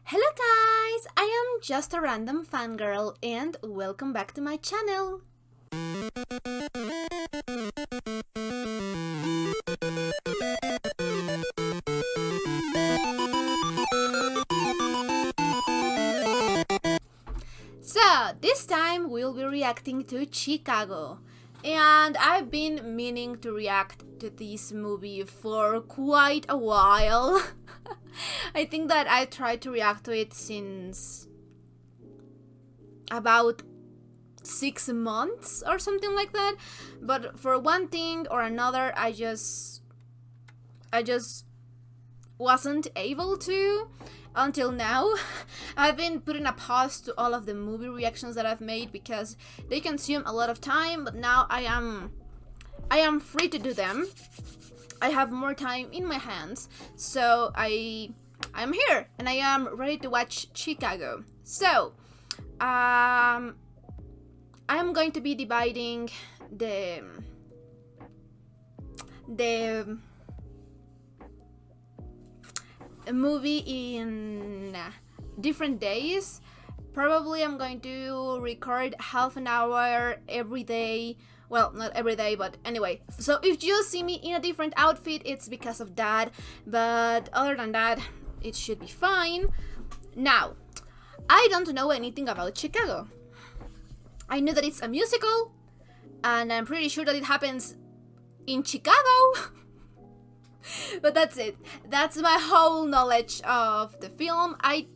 Hello guys, I am just a random fangirl and welcome back to my channel. So, this time we'll be reacting to Chicago. And I've been meaning to react to this movie for quite a while. I think that I tried to react to it since about 6 months or something like that. But for one thing or another, I just wasn't able to until now. I've been putting a pause to all of the movie reactions that I've made because they consume a lot of time, but now I am free to do them. I have more time in my hands, so I'm here and I am ready to watch Chicago. So I'm going to be dividing the movie in different days. Probably I'm going to record half an hour every day. Well, not every day, but anyway. So if you see me in a different outfit, it's because of that. But other than that, it should be fine. Now, I don't know anything about Chicago. I know that it's a musical, and I'm pretty sure that it happens in Chicago. But that's it. That's my whole knowledge of the film. I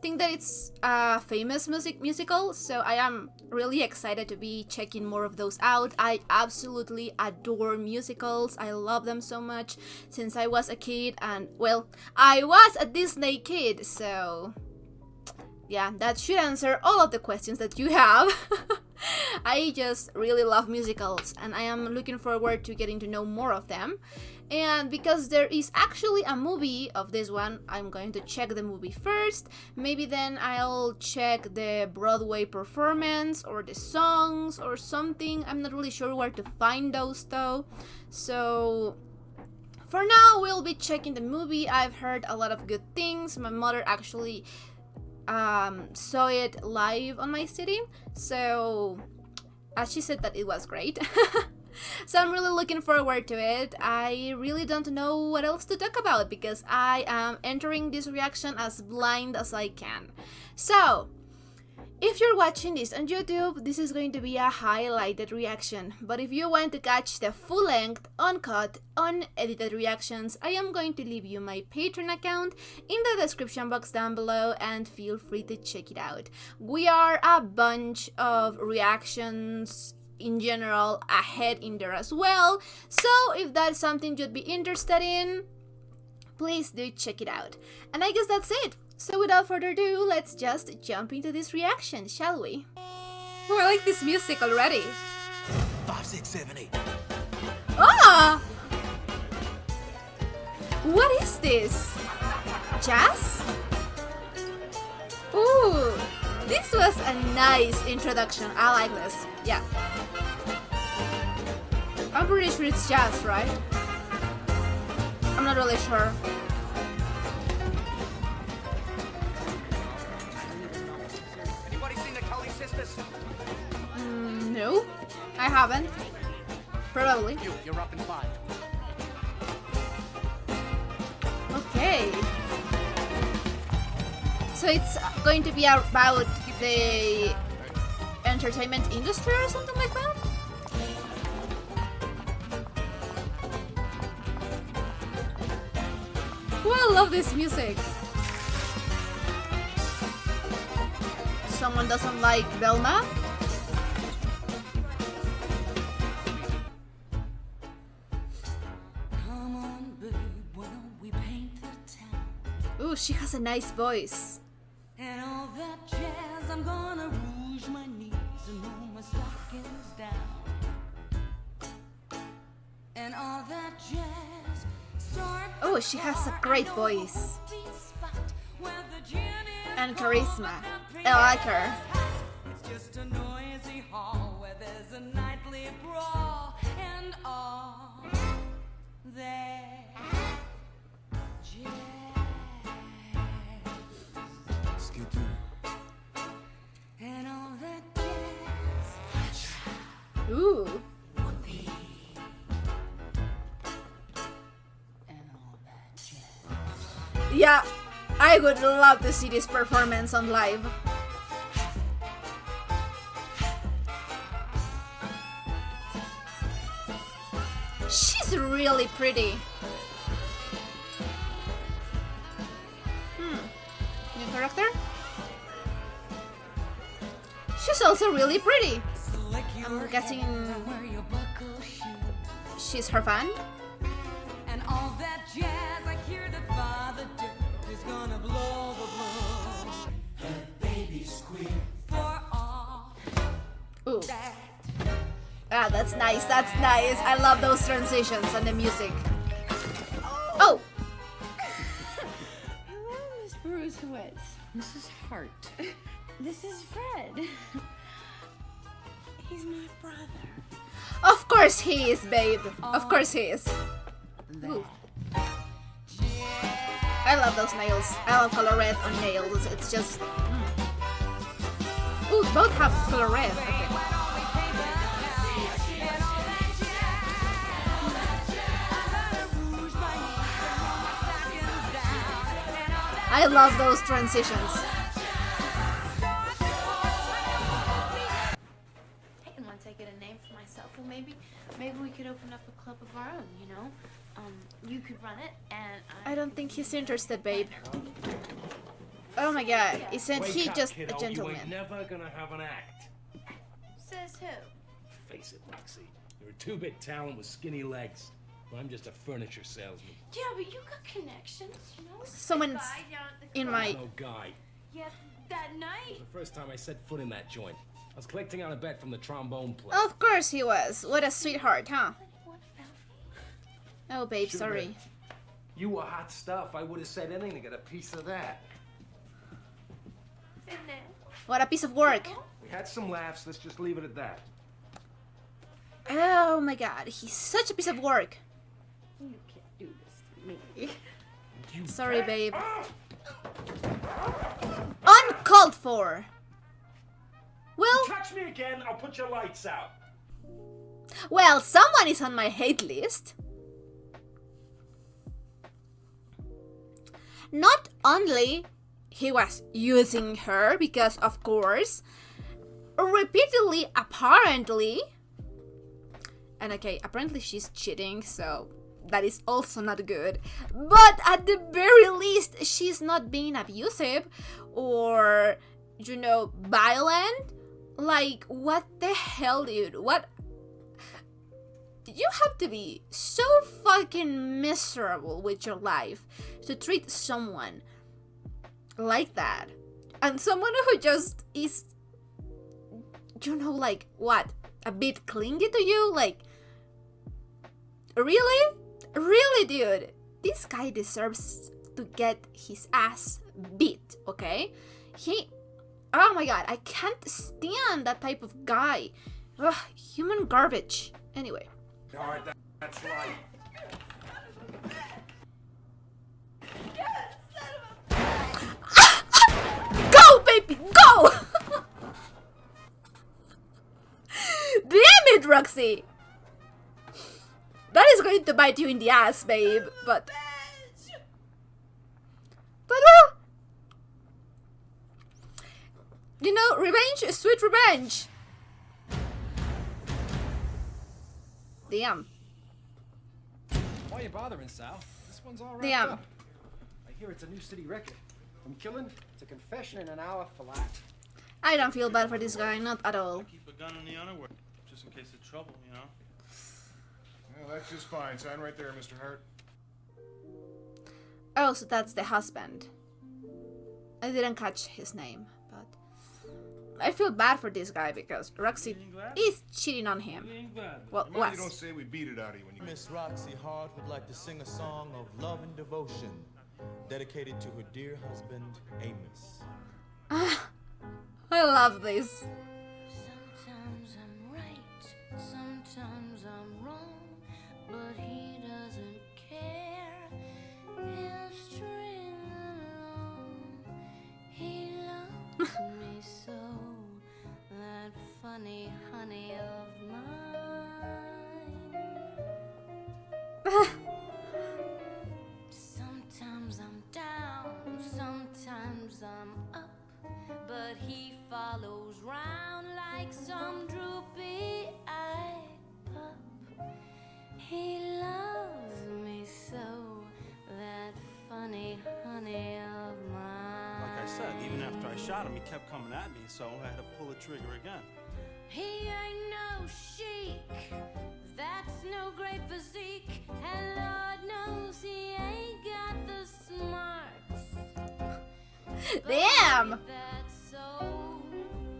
think that it's a famous musical, so I am really excited to be checking more of those out. I absolutely adore musicals. I love them so much since I was a kid, and well, I was a Disney kid, so yeah, that should answer all of the questions that you have. I just really love musicals and I am looking forward to getting to know more of them. And because there is actually a movie of this one, I'm going to check the movie first. Maybe then I'll check the Broadway performance or the songs or something. I'm not really sure where to find those though. So for now, we'll be checking the movie. I've heard a lot of good things. My mother actually saw it live on my city, so she said that it was great. So I'm really looking forward to it. I really don't know what else to talk about because I am entering this reaction as blind as I can. So if you're watching this on YouTube, this is going to be a highlighted reaction, but if you want to catch the full-length, uncut, unedited reactions, I am going to leave you my Patreon account in the description box down below and feel free to check it out. We are a bunch of reactions in general ahead in there as well, so if that's something you'd be interested in, please do check it out. And I guess that's it. So without further ado, let's just jump into this reaction, shall we? Oh, I like this music already. 5, 6, 7, 8. Ah! What is this? Jazz? Ooh, this was a nice introduction. I like this. Yeah. I'm pretty sure it's jazz, right? I'm not really sure. No, I haven't. Probably. You're up in 5. Okay. So it's going to be about the entertainment industry or something like that? Oh, I love this music. Someone doesn't like Velma? Ooh, she has a nice voice. And all that jazz, I'm gonna rouge my knees and roll my stockings down. And all that jazz, start. Oh, she has a great voice and charisma. I like her. It's just a noisy hall where there's a nightly brawl and all that jazz. Ooh. And all that jazz. Yeah, I would love to see this performance on live. She's really pretty. New character? She's also really pretty. I'm guessing she's her fan. And all that jazz, I hear the father do is gonna blow the blow. And baby squeak for all Ooh. that. Ah, that's nice, that's nice. I love those transitions and the music. Oh! Hello, Miss Bruisewitz. Mrs. Hart. This is Fred. He's my brother. Of course he is, babe. Of course he is. Ooh. I love those nails. I love color red on nails. It's just... Ooh, both have color red. Okay. I love those transitions. And once I get a name for myself, well, maybe we could open up a club of our own, you know? You could run it, and I don't think he's interested, babe. Oh my god, isn't he just a You ain't gentleman? never gonna have an act. Says who? Face it, Lexi. You're a two-bit talent with skinny legs. I'm just a furniture salesman. Yeah, but you got connections, you know? Someone's Guy down at the in club. my... No guy. Yeah, that It night. was the first time I set foot in that joint. I was collecting on a bet from the trombone player. Of course he was. What a sweetheart, huh? What about me? Oh, babe, Should've sorry. been. You were hot stuff. I would have said anything to get a piece of that. And then? What a piece of work. We had some laughs. Let's just leave it at that. Oh my god, he's such a piece of work. You can't do this to me. You Sorry, bet. babe. Ah! Uncalled for. Well, Touch me again, I'll put your lights out. well, someone is on my hate list. Not only he was using her, because of course, repeatedly, apparently, and okay, apparently she's cheating, so that is also not good. But at the very least, she's not being abusive or, you know, violent. Like, what the hell, dude? What? You have to be so fucking miserable with your life to treat someone like that. And someone who just is, you know, like, what? A bit clingy to you? Like, really? Really, dude? This guy deserves to get his ass beat, okay? Oh my god, I can't stand that type of guy. Ugh, human garbage. Anyway. Alright, that's right. Go, baby, go! Damn it, Roxy! That is going to bite you in the ass, babe. But you know, revenge is sweet revenge. Damn. Why are you bothering, Sal? This one's all wrapped Damn. up. I hear it's a new city record. From killing to confession in an hour flat. I don't feel bad for this guy, not at all. Keep a gun in the underwear, just in case of trouble, you know? Well, that's just fine. Sign right there, Mr. Hart. Oh, so that's the husband. I didn't catch his name, but I feel bad for this guy because Roxy is cheating on him. Well, Mind you don't was. say we beat it out of you when you... Miss Roxy Hart would like to sing a song of love and devotion dedicated to her dear husband, Amos. I love this. Sometimes I'm right, sometimes I'm wrong, but he doesn't care. He'll string along. He loves me so. That funny honey of mine. Sometimes I'm down, sometimes I'm up, but he follows round like some droopy-eyed pup. He loves me so, that funny honey of mine. Like I said, even after I shot him, he kept coming at me, so I had to pull the trigger again. He ain't no chic, that's no great physique, and Lord knows he ain't got the smarts. Damn! But that's so,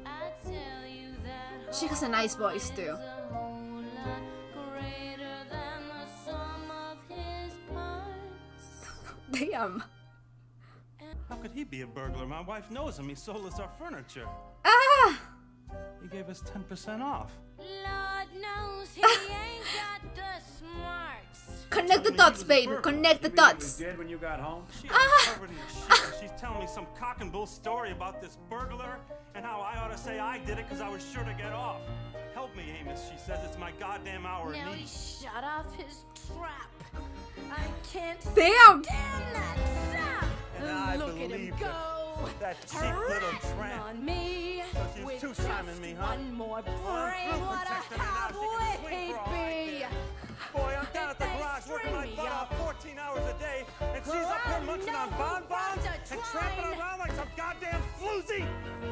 I tell you that She has a nice voice too. is a whole lot greater than the sum of his parts. Damn. How could he be a burglar? My wife knows him. He sold us our furniture. Ah! He gave us 10% off. Lord knows he ain't got the smarts. Connect the dots, baby. Connect the dots. Dead when you got home? She is covered in shit. And she's telling me some cock and bull story about this burglar and how I ought to say I did it because I was sure to get off. Help me, Amos. She says it's my goddamn hour of Now he need. shut off his trap. I can't Damn! stand that sap. And I Look at him believed go. her. That cheap little tramp. On me. So she's with two-timing just me, huh? One more Well, I'm brain. through What a protecting her now. She can halfway sleep for all I be. care. Boy, I'm down at the They garage working my string butt me off up. 14 hours a day, and she's up here munching on bonbons and tramping around like some goddamn floozy.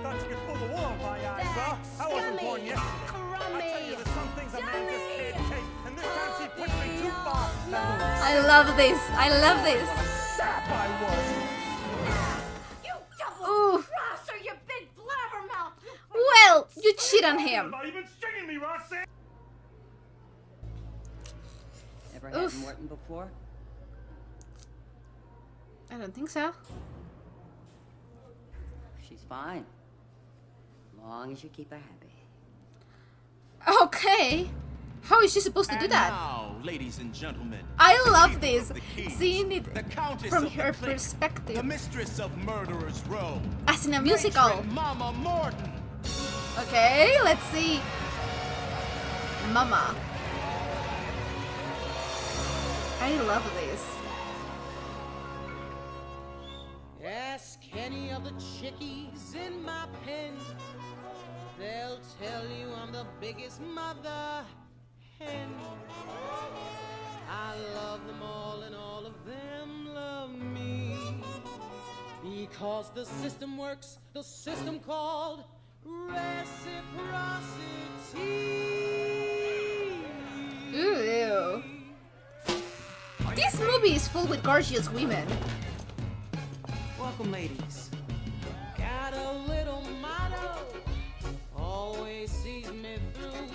Thought you could pull the wool over my eyes, well, I wasn't born yesterday. I tell you, there's some things a man just can't take, and this time she pushed me too far. I love this. I love this. Sap I was. You double Ooh. crosser, you big blabbermouth. Well, you cheat on him. You've been stringing me, Roxanne. Ever had Oof. Morton before? I don't think so. She's fine. Long as you keep her happy. Okay. How is she supposed to do that? Now, ladies and gentlemen, I love this. the keys, Seeing it the Countess from of the her Clique, perspective. the mistress of Murderer's Row, As in a musical. Matron Mama Morton. Okay, let's see. Mama. I love this. Ask any of the chickies in my pen. They'll tell you I'm the biggest mother hen. I love them all and all of them love me. Because the system works, the system called reciprocity. Ooh. This movie is full with gorgeous women. Welcome, ladies. Got a little motto, always sees me through.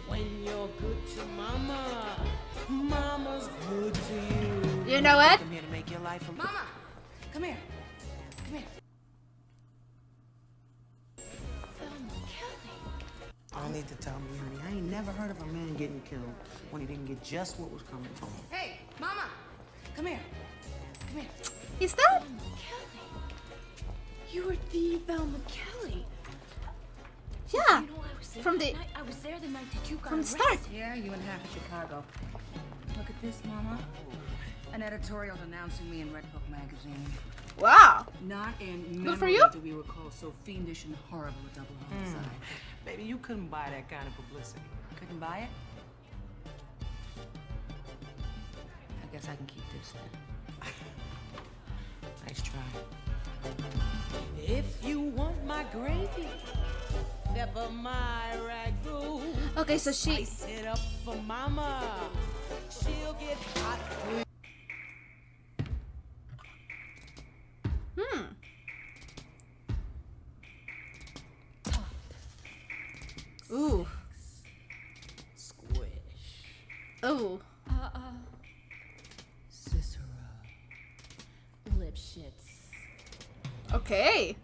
When you're good to mama, mama's good to you. You know what? I'm here to make your life a Mama, come here. Come here. I don't need to tell me, honey. I ain't never heard of a man getting killed when he didn't get just what was coming to him. Hey, Mama, come here. Come here. Is that? You were the Velma Kelly. Yeah. You know, I was there From that the night. I was there the night that you got from the arrested. start. Yeah, you and half of Chicago. Look at this, Mama. An editorial denouncing me in Red Book magazine. Wow. Not in Good for memory you. do we recall so fiendish and horrible a double homicide. Baby, you couldn't buy that kind of publicity. Couldn't buy it? I guess I can keep this then. Nice try. If you want my gravy, never my ragu. Okay, so she. Spice it up for mama. She'll get hot. Ooh. Squish. Ooh. Cicero. Lipschitz. Okay.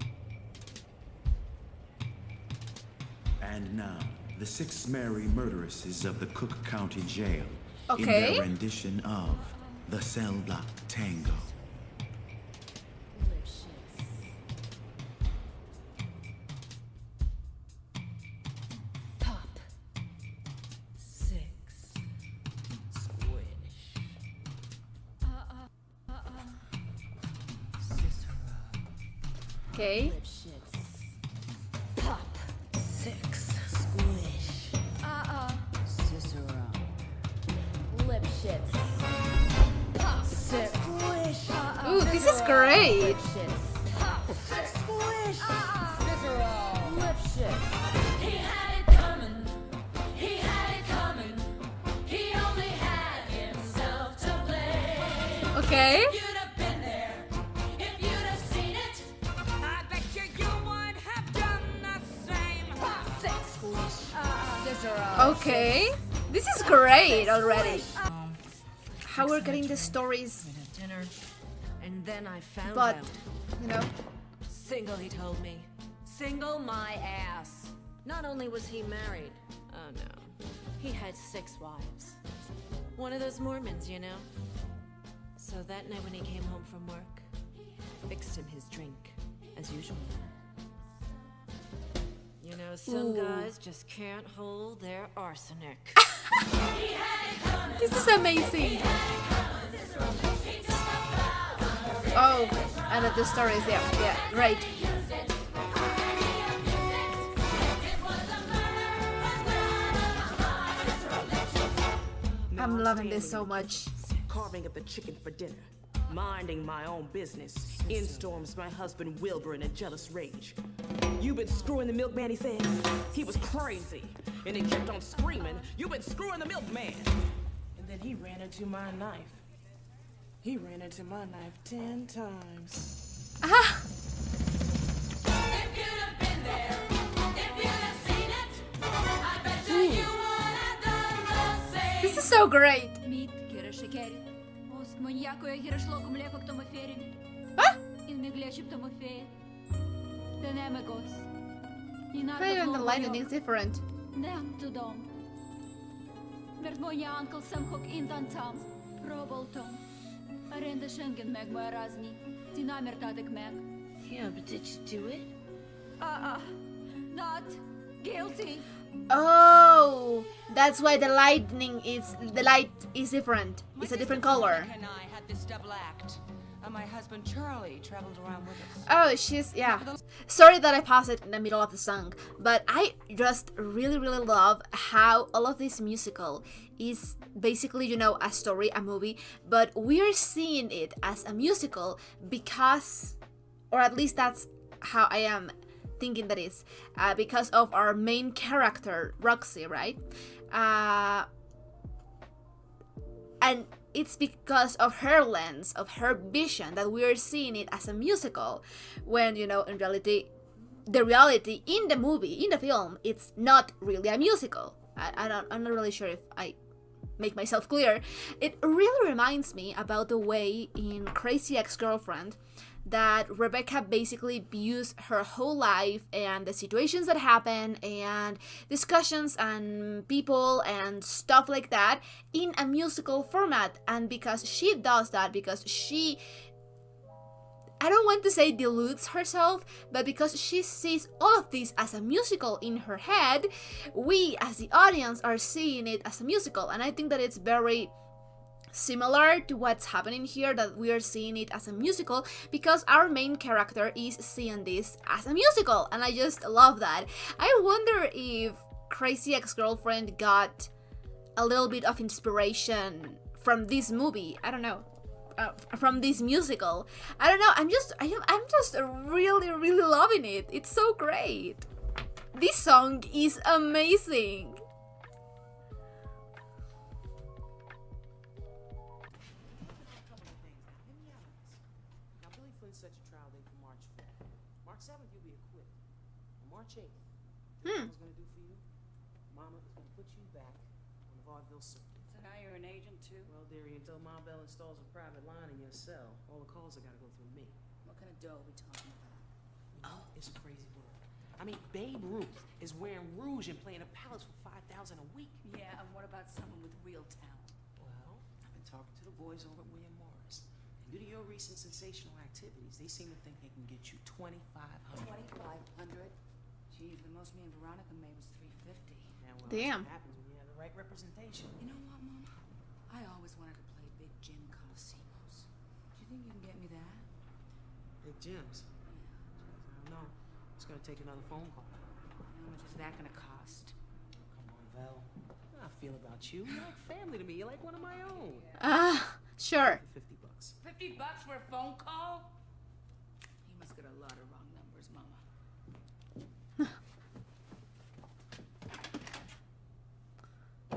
And now, the 6 merry murderesses of the Cook County Jail in Okay. their rendition of the Cell Block Tango. Lipschitz. Top. Okay. Lip shits. Pop. Six. Squish. Cicero. Lip shits. Pop. Six. Squish. Ooh, this is great. Lip shits. Pop. Six. Squish. Cicero. Lip shits. He had it coming. He had it coming. He only had himself to blame. Okay. If you'd have been there, if you'd have seen it, I bet you would have done the same. Six. Squish. Cicero. Okay. This is great already. How we're getting the stories, Dinner. And then I found but out. you know. Single, he told me. Single my ass. Not only was he married, oh no, he had 6 wives. One of those Mormons, you know? So that night when he came home from work, I fixed him his drink, as usual. You know, some guys just can't hold their arsenic. This is amazing. Oh, and the stories, yeah, great. I'm loving this so much. Carving up the chicken for dinner. Minding my own business. In storms my husband Wilbur in a jealous rage. You've been screwing the milkman, he says. He was crazy. And he kept on screaming, you've been screwing the milkman. And then he ran into my knife. He ran into my knife 10 times. Ah. if you'd have been there, if you'd have seen it, I bet you would have done the same. This is so great. Мід, кіра шекері. Ост маньякою гірашлоку млеко к тому фері. Huh? Ін міглячі б тому фері. Денемегос. Not even the lighting is different. Нем тудом. Мертвоня анкл самхок интантам. Проболтом. Аренда шенген мег моя разни. Динамер татек мег. Yeah, but did you do it? Not guilty. Oh, that's why the light is different. It's a different color. And I had this double act. My husband Charlie traveled around with us. Oh, yeah. Sorry that I paused it in the middle of the song, but I just really love how all of this musical is basically, you know, a story, a movie, but we're seeing it as a musical because, or at least that's how I am thinking that is, because of our main character, Roxy, right? And it's because of her lens, of her vision, that we are seeing it as a musical, when, you know, in reality, the reality in the movie, in the film, it's not really a musical. I'm not really sure if I make myself clear. It really reminds me about the way in Crazy Ex-Girlfriend that Rebecca basically views her whole life and the situations that happen and discussions and people and stuff like that in a musical format. And because she does that, because she, I don't want to say deludes herself, but because she sees all of this as a musical in her head, we as the audience are seeing it as a musical. And I think that it's very similar to what's happening here, that we are seeing it as a musical because our main character is seeing this as a musical, and I just love that. I wonder if Crazy Ex-Girlfriend got a little bit of inspiration from this movie. I don't know, from this musical. I don't know. I'm just really loving it. It's so great. This song is amazing. Such a trial date for March 5th. March 7th, you'll be acquitted. March 8th, what's going to do for you? Mama is going to put you back on the vaudeville circuit. So now you're an agent too? Well, dearie, until Ma Bell installs a private line in your cell, all the calls have got to go through me. What kind of dough are we talking about? Oh, it's a crazy word. I mean, Babe Ruth is wearing rouge and playing a palace for $5,000 a week. Yeah, and what about someone with real talent? Well, I've been talking to the boys over at William Morris. Due to your recent sensational activities, they seem to think they can get you $2,500. $2,500? Geez, the most me and Veronica made was $350. Yeah, well, damn. That's what happens when you have the right representation. You know what, Mom? I always wanted to play Big Jim Coliseumos. Do you think you can get me that? Big Jim's. It's gonna take another phone call. How much is that gonna cost? Come on, Val. I feel about you. You're like family to me. You're like one of my own. Sure. $50. $50 for a phone call? You must get a lot of wrong numbers, Mama.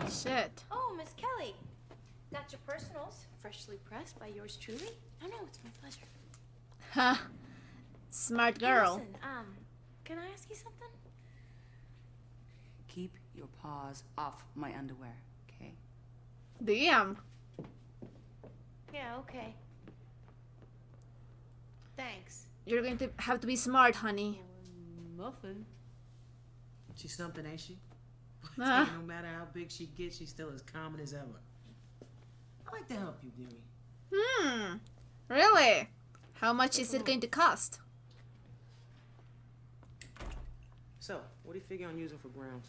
Shit. Oh, Miss Kelly. Got your personals. Freshly pressed by yours truly. Oh, no, it's my pleasure. Huh. Smart Hey, girl. listen, can I ask you something? Keep your paws off my underwear, okay? Damn. Yeah, okay. Thanks. You're going to have to be smart, honey. Muffin. She's something, ain't she? Ah. No matter how big she gets, she's still as common as ever. I like to help you, dearie. Really? How much is it going to cost? So, what do you figure on using for grounds?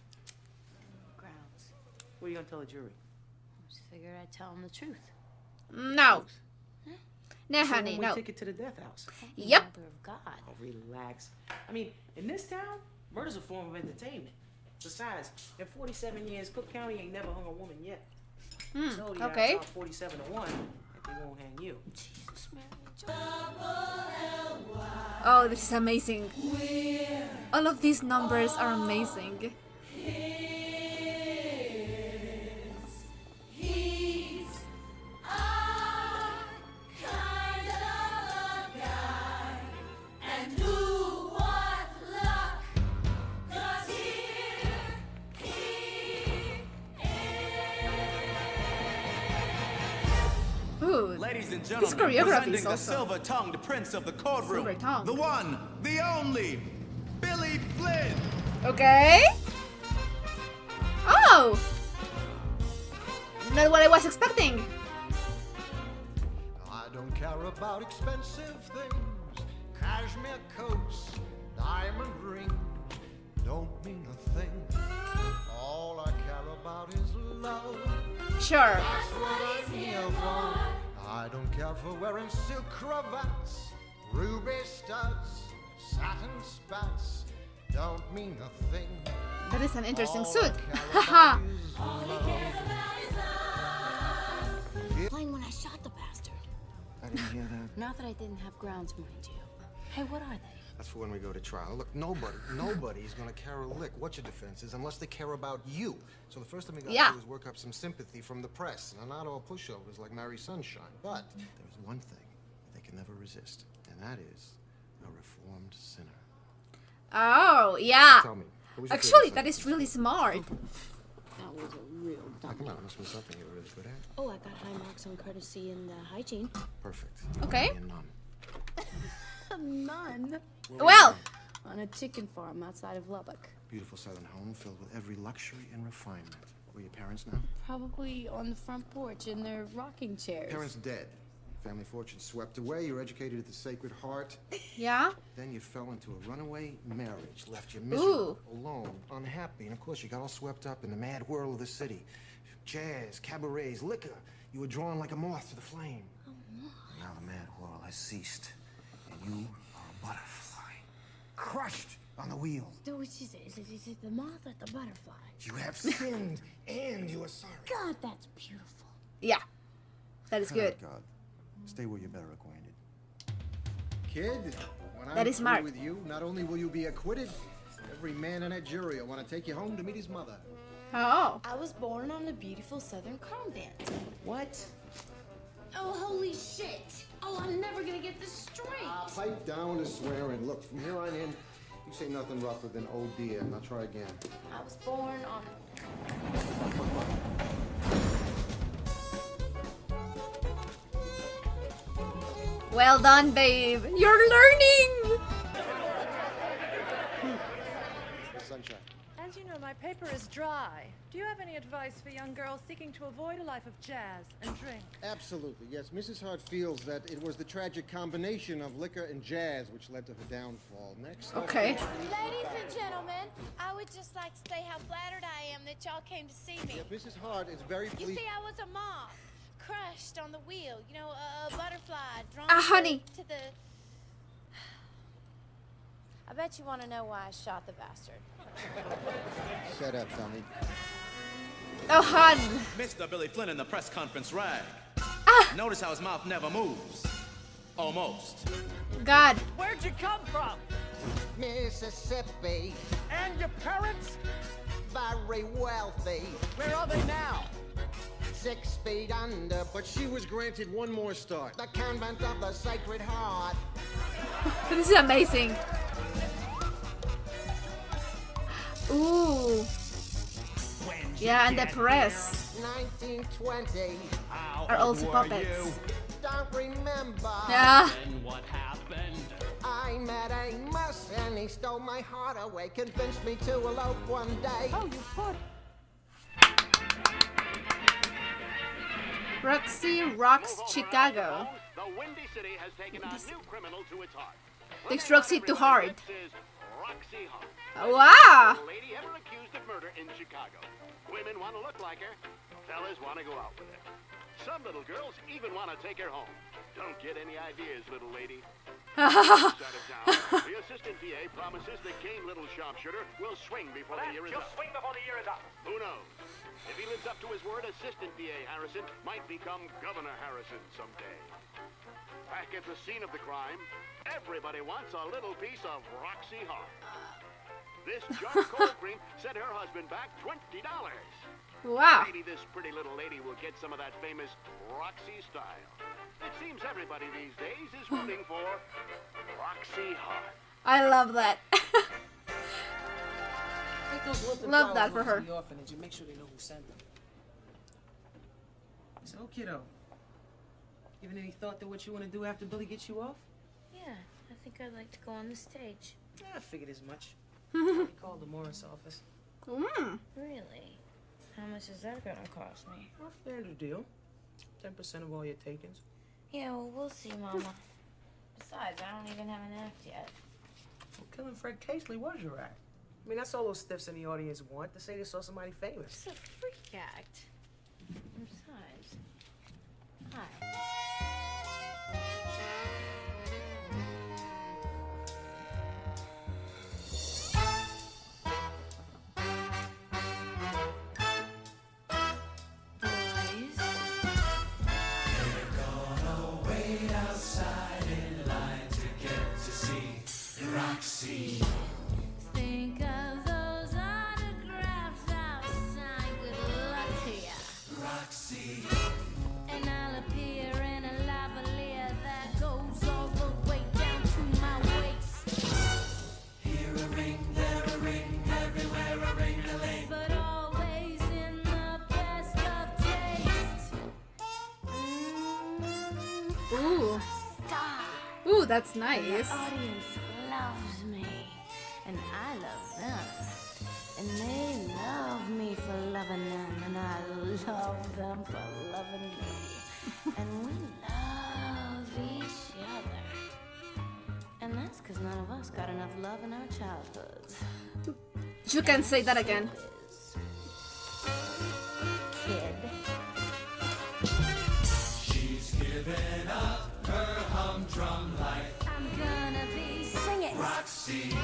Grounds. What are you gonna tell the jury? I just figured I'd tell them the truth. No. No, So honey, when we no. take it to the death house. Yep. Mother of God. Oh, relax. I mean, in this town, murder's a form of entertainment. Besides, in 47 years, Cook County ain't never hung a woman yet. So the okay. odds are 47-1 that they won't hang you. Jesus, Mary. Oh, this is amazing. All of these numbers are amazing. Ooh, Ladies and this gentlemen, choreography presenting is the awesome. silver-tongued prince of the courtroom, Silver-tongued. the one, the only, Billy Flynn. Okay. Oh! Not what I was expecting. I don't care about expensive things, cashmere coats, diamond rings, don't mean a thing. All I care about is love. Sure. That's what I'm here for. I don't care for wearing silk cravats, ruby studs, satin spats, don't mean a thing. That is an interesting All I suit. care Haha. about is love. Playing when I shot the bastard. I didn't hear that. Not that I didn't have grounds, mind you. Hey, what are they? That's for when we go to trial. Look, nobody's gonna care a lick what your defense is unless they care about you. So the first thing we gotta do is work up some sympathy from the press. Now, not all pushovers like Mary Sunshine, but there's one thing they can never resist, and that is a reformed sinner. Oh, yeah. Tell me, who was your Actually, favorite that is really smart. That was a real Oh, dump. come on, it must be something you were really good at. Oh, I got high marks on courtesy and hygiene. Perfect. Okay. Be a nun. None. Well. On a chicken farm outside of Lubbock. Beautiful southern home filled with every luxury and refinement. Where are your parents now? Probably on the front porch in their rocking chairs. Parents dead. Family fortune swept away. You were educated at the Sacred Heart. Yeah. Then you fell into a runaway marriage, left you miserable, alone, unhappy, and of course you got all swept up in the mad whirl of the city. Jazz, cabarets, liquor. You were drawn like a moth to the flame. Oh, no. Now the mad whirl has ceased, and you are a butterfly, crushed on the wheel. So which is it? Is it the moth or the butterfly? You have sinned, and you are sorry. God, that's beautiful. Yeah. That is good. God, stay where you're better acquainted. Kid, when That I'm is through smart. with you, not only will you be acquitted, every man in that jury will want to take you home to meet his mother. Oh. I was born on a beautiful southern crown dance. What? Oh, holy shit! Oh, I'm never gonna get this straight. Pipe down to swearing. Look, from here on in, you say nothing rougher than oh dear. Now try again. I was born on. Well done, babe. You're learning. Sunshine. As you know, my paper is dry. Do you have any advice for young girls seeking to avoid a life of jazz and drink? Absolutely, yes. Mrs. Hart feels that it was the tragic combination of liquor and jazz which led to her downfall. Next. Okay. Ladies and gentlemen, I would just like to say how flattered I am that y'all came to see me. Yeah, Mrs. Hart is very You pleased. see, I was a moth, crushed on the wheel. You know, a butterfly drawn Honey. to the... bet you want to know why I shot the bastard. Shut up, dummy. Oh, hon. Mr. Billy Flynn in the press conference rag. Notice how his mouth never moves. Almost. God. Where'd you come from? Mississippi, And your parents? very wealthy. Where are they now? 6 feet under, But she was granted one more start. the convent of the Sacred Heart. This is amazing. Ooh. Yeah, and the press 1920. are also puppets. Don't remember. Yeah. And what happened? I met Amos and he stole my heart away. Convinced me to elope one day. Oh, you put. Roxy rocks Chicago. The Windy City has taken a new criminal to its heart. Takes Roxy to heart. This is Roxy Hart. Wow. The lady ever accused of murder in Chicago. Women want to look like her. Fellas want to go out with her. Some little girls even want to take her home. Don't get any ideas, little lady. Side of town, the assistant PA promises the game little sharpshooter will swing before the year is up. swing before the year is up. Who knows? If he lives up to his word, assistant PA Harrison might become Governor Harrison someday. Back at the scene of the crime, everybody wants a little piece of Roxy Hart. This jar of cold cream set her husband back $20. Wow. Maybe this pretty little lady will get some of that famous Roxy style. It seems everybody these days is rooting for Roxy Hart. I love that. Take those wilted Love that flowers for over her. to the orphanage and make sure they know who sent them. So, kiddo, given any thought to what you want to do after Billy gets you off? Yeah, I think I'd like to go on the stage. Yeah, I figured as much. I called the Morris office. Really? How much is that gonna cost me? Well, fair deal. 10% of all your takings. Yeah, well, we'll see, Mama. Besides, I don't even have an act yet. Well, killing Fred Casely was your act. I mean, that's all those stiffs in the audience want, to say they saw somebody famous. It's a freak act. And besides, hi. Roxy. Think of those autographs I'll sign. Good luck to ya. Roxy. And I'll appear in a lavalier that goes all the way down to my waist. Here a ring, there a ring, everywhere a ring-a-ling. But always in the best of taste. Ooh. Star. Ooh, that's The nice. audience loves me, and I love them, and they love me for loving them, and I love them for loving me, and we love each other, and that's because none of us got enough love in our childhoods. You can say that again. Kid. She's given up her humdrum life. I'm gonna be singing. Roxy.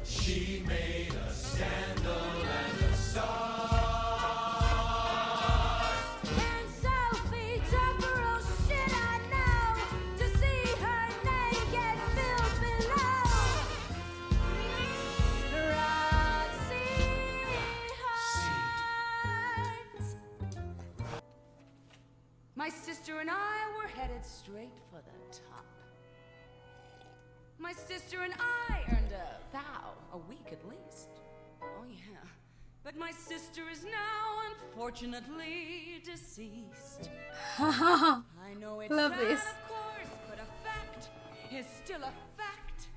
She made a scandal and a star. And Sophie Tupper, shit I know, to see her naked filled below. Roxy Hart. My sister and I were headed straight for the top. My sister and I earned a vow, a week at least. Oh, yeah. But my sister is now unfortunately deceased. I know it's Love sad, this. of course, but a fact is still a fact.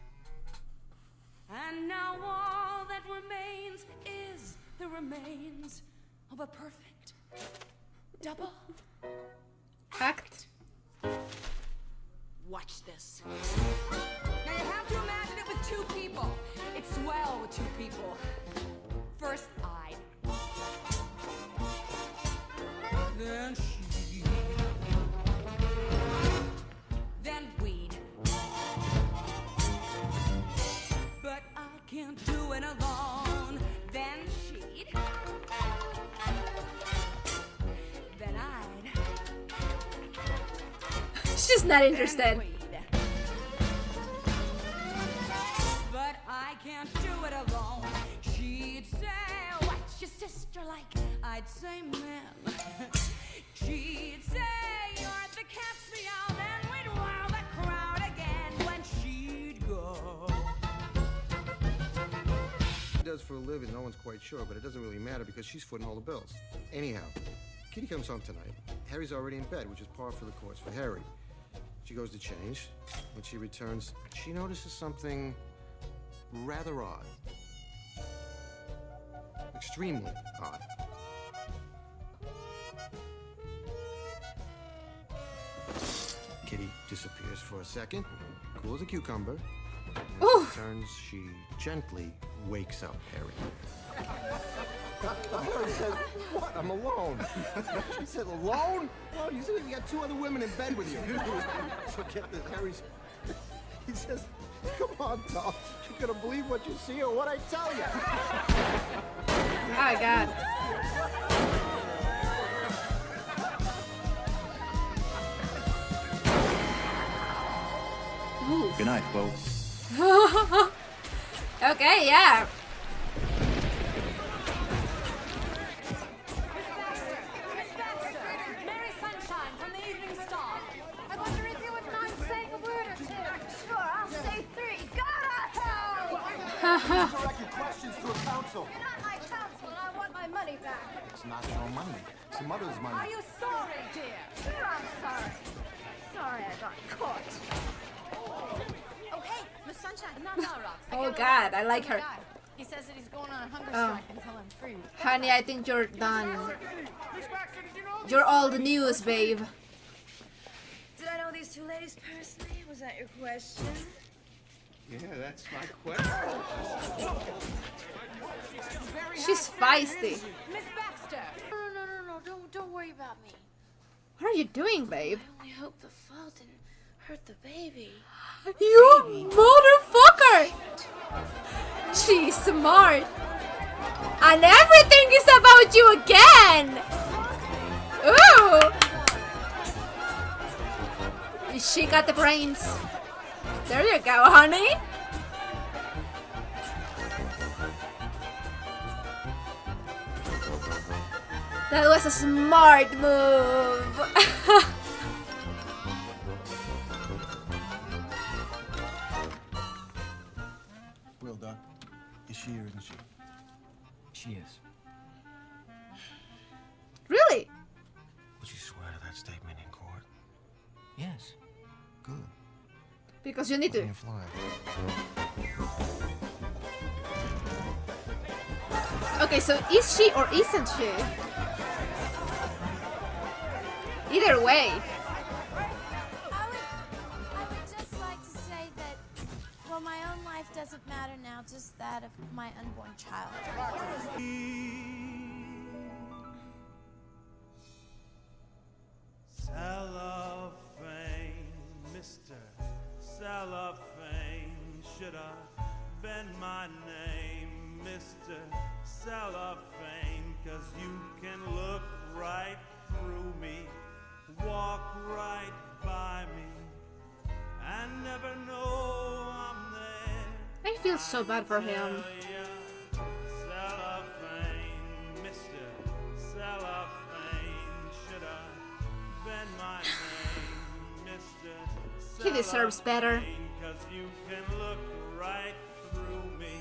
And now all that remains is the remains of a perfect double Act. Watch this. Now you have to imagine it with two people. It's swell with two people. First I. Then she. Then we'd. But it alone, then she'd. Then I'd. She's not interested. But I can't do it alone. She'd say, what's your sister like? I'd say, ma'am. She'd say, you're the cat's meow. Then we'd wow the crowd again when she'd go. What she does for a living, no one's quite sure, but it doesn't really matter because she's footing all the bills. Anyhow, Kitty comes home tonight. Harry's already in bed, which is par for the course for Harry. She goes to change. When she returns, she notices something rather odd. Extremely odd. Kitty disappears for a second, cool as a cucumber. When she returns, she gently wakes up Harry. Harry says, what? I'm alone. She said, alone? Well, you said you got two other women in bed with you. Forget this. Harry's... He says, come on, Tom. You're gonna believe what you see or what I tell you. Oh, my God. Ooh. Good night, folks. Okay, yeah. Mary Sunshine from the Evening Star. I wonder if you wouldn't mind saying a word or two. Sure, I'll say 3. Gotta help! Direct your questions to a counsel. You're not my counsel, and I want my money back. It's not your money. It's your mother's money. Are you sorry, dear? Sure, I'm sorry. Sorry I got caught. Oh, hey, Miss Sunshine. No, Rox. Oh, God, I like her. He says that he's going on a hunger Oh. strike until I'm free. Honey, I think you're done. You're all the news, babe. Did I know these two ladies personally? Was that your question? Yeah, that's my question. She's feisty. Miss Baxter. No, don't worry about me. What are you doing, babe? I only hope the fall didn't hurt the baby. You motherfucker! She's smart. And everything is about you again! Ooh! She got the brains. There you go, honey. That was a smart move. Will, Doc, is she or isn't she? She is. Really? Would you swear to that statement in court? Yes. Good. Because you need to. Fly. Okay, so is she or isn't she? Either way. I would just like to say that, well, my own life doesn't matter now, just that of my unborn child. Cellophane, Mr. Cellophane, should I bend my name, Mr. Cellophane, 'cause you can look right through me, walk right by me, and never know I'm there. I feel so bad for him. Cellophane, Mr. Cellophane, should I bend my name, Mr. He deserves better. 'Cause you can look right through me,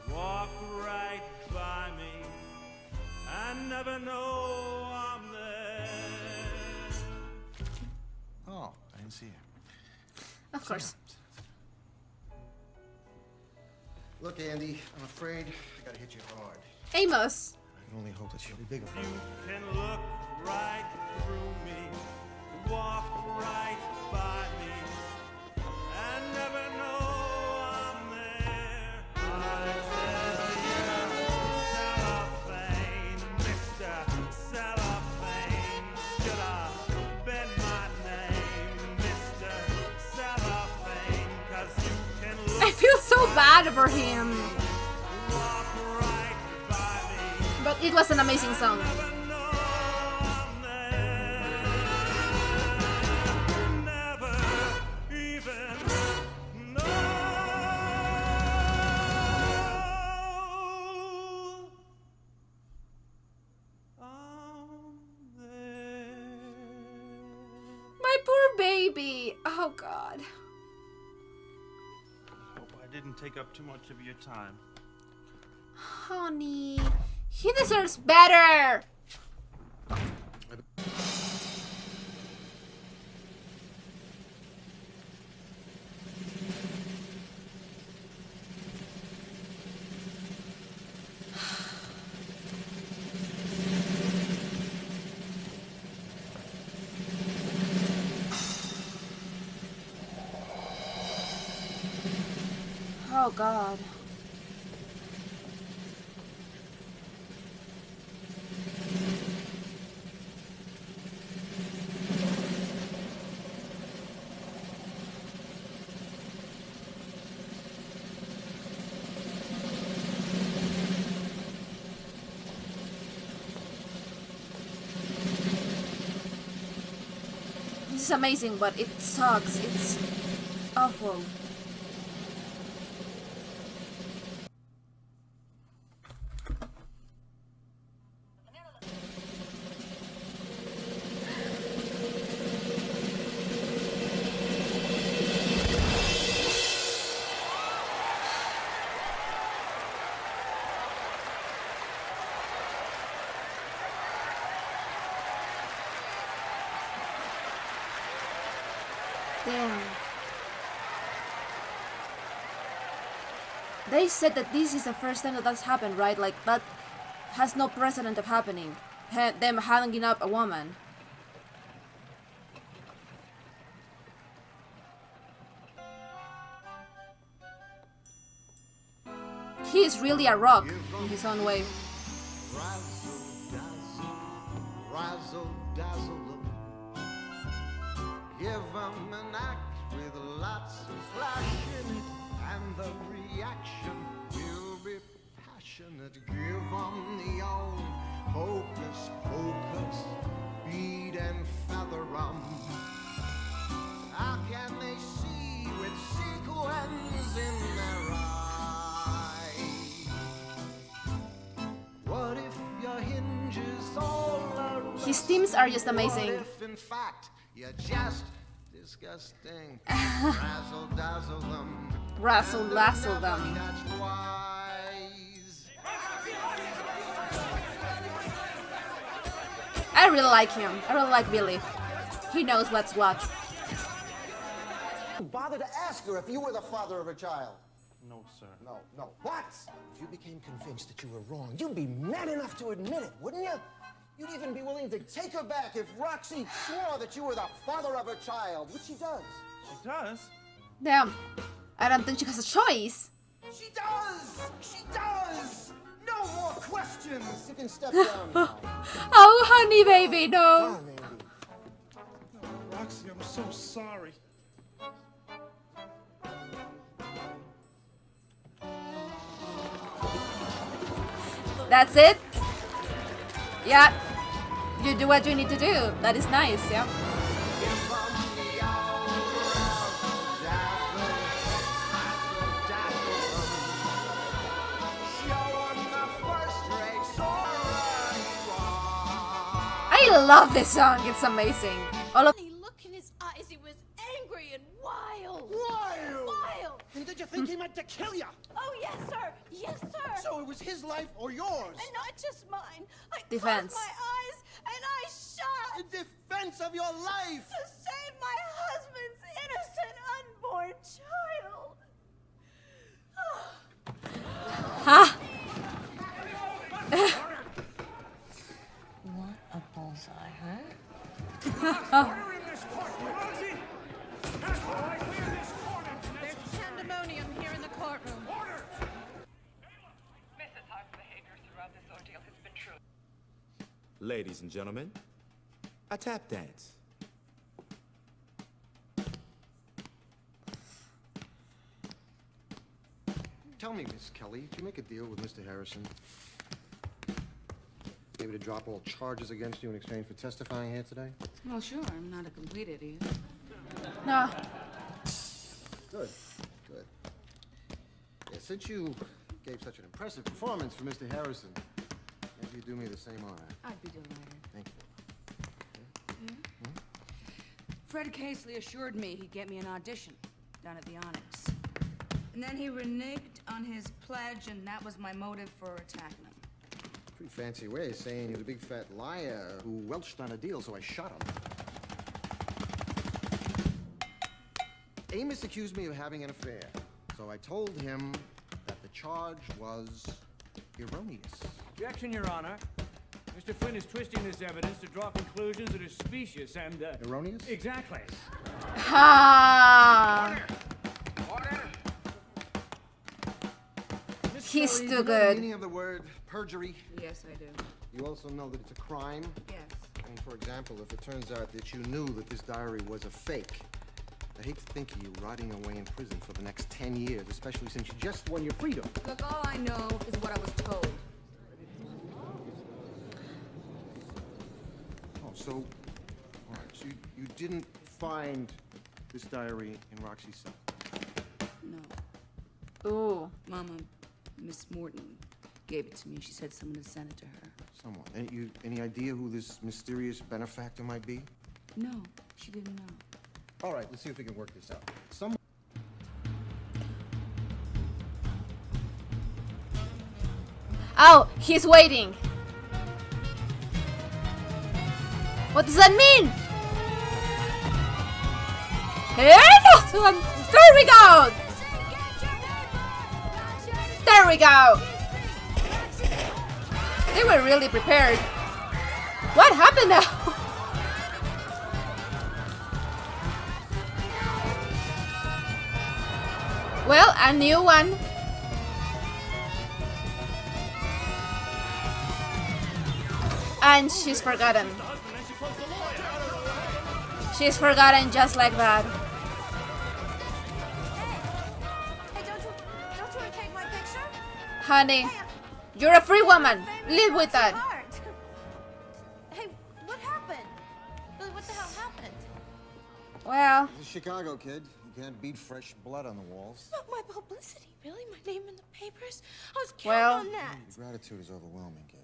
walk right by me, and never know I'm there. Oh, I didn't see her. Of course. Look, Andy, I'm afraid I gotta hit you hard. Amos. I can only hope that she'll be bigger for you. Can look right through me, walk right by me, and never know I'm there. I tell you, cellophane, Mr. Cellophane, should I bend my name, Mr. Cellophane, 'cause you can look I feel so bad for him. walk right by me. But it was an amazing song. Never even know I'm there. My poor baby. Oh God. Hope I didn't take up too much of your time. Honey, he deserves better. Oh God. This is amazing, but it sucks. It's awful. Damn. They said that this is the first time that that's happened, right? Like, that has no precedent of happening. Them hanging up a woman. He is really a rock in his own way. Razzle dazzle, give 'em an act with lots of flash in it, and the reaction will be passionate. Give 'em the old hocus pocus, bead and feather 'em. How can they see with sequins in their eyes? What if your hinges all are His themes are just amazing. What if in fact you're just disgusting? Razzle dazzle them. Razzle dazzle them. I really like him. I really like Billy. He knows what's what. Bother to ask her if you were the father of her child. No, sir. No. What? If you became convinced that you were wrong, you'd be man enough to admit it, wouldn't you? You'd even be willing to take her back if Roxy swore that you were the father of her child, which she does. She does? Damn. I don't think she has a choice. She does! She does! No more questions! You can step down now. Oh, honey, baby, no. Oh, Roxy, I'm so sorry. That's it? Yeah. You do what you need to do. That is nice, yeah. I love this song. It's amazing. All of Look in his eyes. He was angry and wild. Wild! And did you think he meant to kill you? Oh, yes, sir. Yes, sir. So it was his life or yours? And not just mine. I Defense. closed my eyes and I shot. In defense of your life! To save my husband's innocent unborn child. Huh? What a bullseye, huh? There's pandemonium here in the courtroom. Mrs. Hart's behavior throughout this ordeal has been true. Ladies and gentlemen, a tap dance. Tell me, Miss Kelly, did you make a deal with Mr. Harrison? Maybe to drop all charges against you in exchange for testifying here today? Well, sure. I'm not a complete idiot. No. Good. Good. Yeah, since you gave such an impressive performance for Mr. Harrison, maybe you do me the same honor. I'd be delighted. Thank you. Fred Casely assured me he'd get me an audition down at the Onyx. And then he reneged on his pledge, and that was my motive for attacking him. Pretty fancy way of saying he was a big fat liar who welched on a deal, so I shot him. Amos accused me of having an affair, so I told him that the charge was erroneous. Objection, Your Honor. Mr. Flynn is twisting this evidence to draw conclusions that are specious and, Erroneous? Exactly. Ha! Order! He's Kelly, too you know the good. meaning of the word perjury? Yes, I do. You also know that it's a crime? Yes. I mean, for example, if it turns out that you knew that this diary was a fake, I hate to think of you rotting away in prison for the next 10 years, especially since you just won your freedom. Look, all I know is what I was told. Oh, so, all right, so you didn't find this diary in Roxy's cell? No. Ooh. Mama, Miss Morton gave it to me. She said someone had sent it to her. Someone. Any idea who this mysterious benefactor might be? No, she didn't know. All right, let's see if we can work this out. Oh, he's waiting. What does that mean? There we go. There we go. They were really prepared. What happened now? Well, a new one. And she's forgotten. She's forgotten just like that. Hey, don't you want to take my picture? Honey, you're a free woman. Live with that. Hey, what happened? Really, what the hell happened? Well, This is Chicago, kid. You can't beat fresh blood on the walls. Not my publicity, really? My name in the papers? I was counting Well- on that. Your gratitude is overwhelming, kid.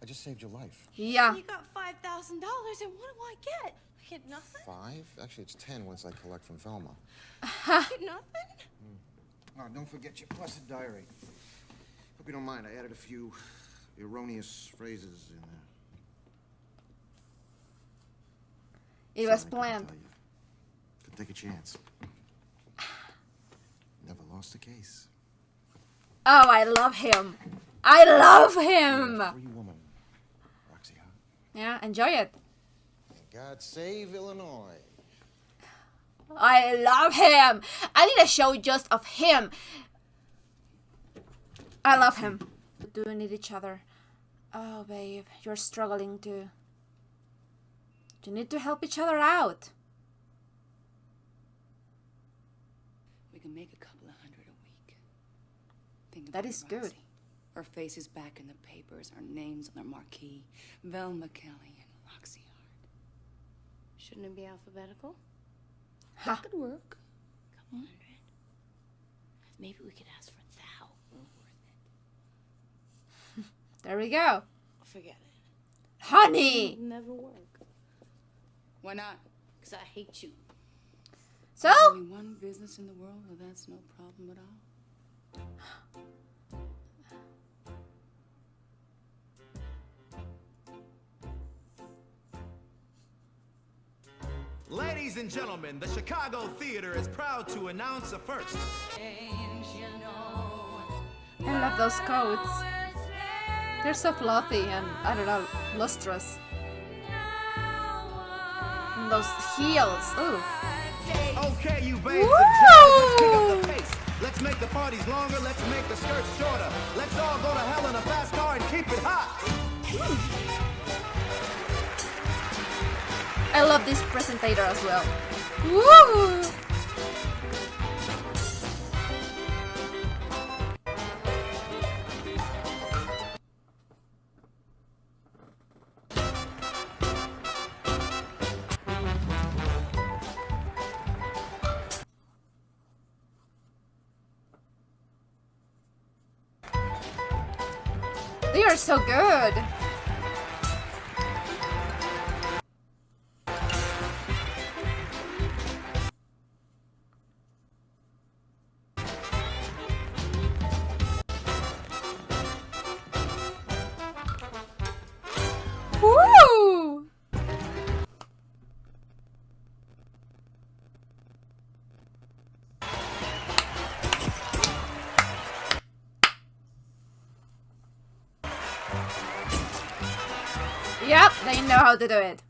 I just saved your life. yeah. You got $5,000, and what do I get? I get nothing? 5? Actually, it's 10 once I collect from Velma. I get nothing? Oh, don't forget your blessed diary. Hope you don't mind. I added a few erroneous phrases in there. It was planned. Could take a chance. Never lost a case. Oh, I love him. I love him. Free woman, Roxy, huh? Yeah, enjoy it. God save Illinois. I love him. I need a show just of him. I love him. Do we need each other? Oh, babe, you're struggling too. You need to help each other out. We can make a couple of $100 a week. Think That about is it, good. Roxy. Our faces back in the papers, our names on their marquee. Velma Kelly and Roxy Hart. Shouldn't it be alphabetical? Ha. That could work. Couple $100. Maybe we could ask for $1,000. There we go. Forget it. Honey. It'll never work. Why not? Because I hate you. So? There's only one business in the world where that's no problem at all. Ladies and gentlemen, the Chicago Theater is proud to announce a first. I love those coats. They're so fluffy and, I don't know, lustrous. And those heels. Ooh. Okay, you babes and jazz, let's pick up the pace. Let's make the parties longer, let's make the skirts shorter. Let's all go to hell in a fast car and keep it hot. I love this presentator as well. Woo! They are so good. Woo! Yep, they know how to do it.